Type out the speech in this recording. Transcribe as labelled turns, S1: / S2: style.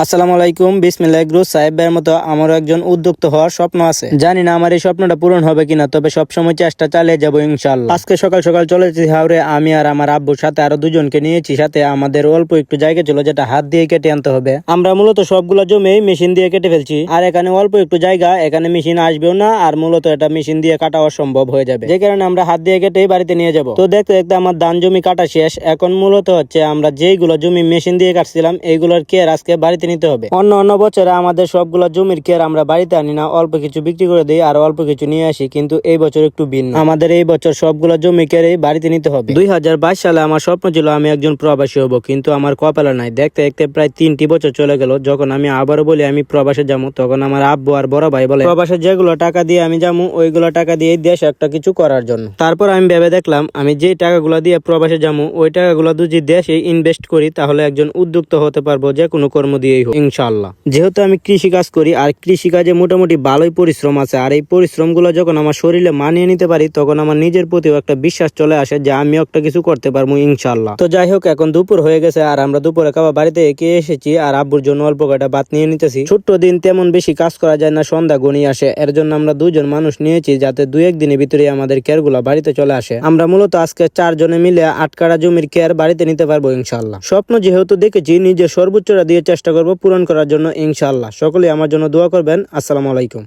S1: আসসালামু আলাইকুম। বিসমিল্লাহ গ্রুপ সাহেব ভাইয়ের মতো আমারও একজন উদ্যোক্তা হওয়ার স্বপ্ন আছে। জানি না আমার এই স্বপ্নটা পূরণ হবে কিনা, তবে সবসময় চেষ্টা চালিয়ে যাবো ইনশাআল্লাহ। আজকে সকাল সকাল চলে যেতে হাওড়ে, আমি আর আমার আব্বুর সাথে আরো দুজনকে নিয়েছি সাথে। আমাদের অল্প একটু জায়গা ছিল যেটা হাত দিয়ে কেটে আনতে হবে। আমরা মূলত সবগুলো জমি মেশিন দিয়ে কেটে ফেলছি, আর এখানে অল্প একটু জায়গা, এখানে মেশিন আসবেও না, আর মূলত এটা মেশিন দিয়ে কাটা অসম্ভব হয়ে যাবে, যে কারণে আমরা হাত দিয়ে কেটে বাড়িতে নিয়ে যাব। তো দেখতে দেখতে আমার ধান জমি কাটা শেষ। এখন মূলত হচ্ছে আমরা যেইগুলো জমি মেশিন দিয়ে কাটছিলাম এইগুলোর কেয়ার আজকে বাড়িতে নিতে হবে। অন্য বছরে আমাদের সবগুলো জমির কেয়ার আমরা বাড়িতে আনি না, অল্প কিছু বিক্রি করে দিই আর অল্প কিছু নিয়ে আসি, কিন্তু এই বছর একটু ভিন্ন। আমাদের এই বছর সবগুলো জমি কেয়ারই বাড়িতে নিতে হবে। 2022 সালে আমার স্বপ্ন ছিল আমি একজন প্রবাসী হব, কিন্তু আমার কপালে নাই। দেখতে দেখতে প্রায় 3টি বছর চলে গেল। যখন আমি আবারও বলি আমি প্রবাসে যাবো, তখন আমার আব্বু আর বড় ভাই বলে প্রবাসে যেগুলো টাকা দিয়ে আমি যাবো ওইগুলো টাকা দিয়ে দেশ একটা কিছু করার জন্য। তারপর আমি ভেবে দেখলাম আমি যে টাকাগুলো দিয়ে প্রবাসে যাবো ওই টাকাগুলো যদি দেশে ইনভেস্ট করি তাহলে একজন উদ্যোক্তা হতে পারবো, যে কোনো কর্ম দিয়েই হোক ইনশাআল্লাহ। যেহেতু আমি কৃষি কাজ করি আর কৃষি কাজে মোটামুটি ভালোই পরিশ্রম আছে, আর এই পরিশ্রমগুলো যখন আমার শরীরে মানিয়ে নিতে পারি তখন আমার নিজের প্রতিও একটা বিশ্বাস চলে আসে যে আমি একটা কিছু করতে পারবো ইনশাআল্লাহ। তো যাই হোক, এখন দুপুর হয়ে গেছে আর আমরা দুপুরে খাবার বাড়িতে একে এসেছি, আর আব্বুর জন্য অল্প কয়টা ভাত নিয়ে নিতেছি। ছোট্ট দিন তেমন বেশি কাজ করা যায় না, সন্ধ্যা গণিয়ে আসে। এর জন্য আমরা দুজন মানুষ নিয়েছি যাতে 2-1 দিনের ভিতরে আমাদের কেয়ারগুলো বাড়িতে চলে আসে। আমরা মূলত আজকে 4 জনে মিলে 8 কাঠা জমির কেয়ার বাড়িতে নিতে পারবো ইনশাআল্লাহ। স্বপ্ন যেহেতু দেখেছি, নিজের সর্বোচ্চটা দিয়ে চেষ্টা করবো পূরণ করার জন্য ইনশাআল্লাহ। সকলেই আমার জন্য দোয়া করবেন। আসসালামু আলাইকুম।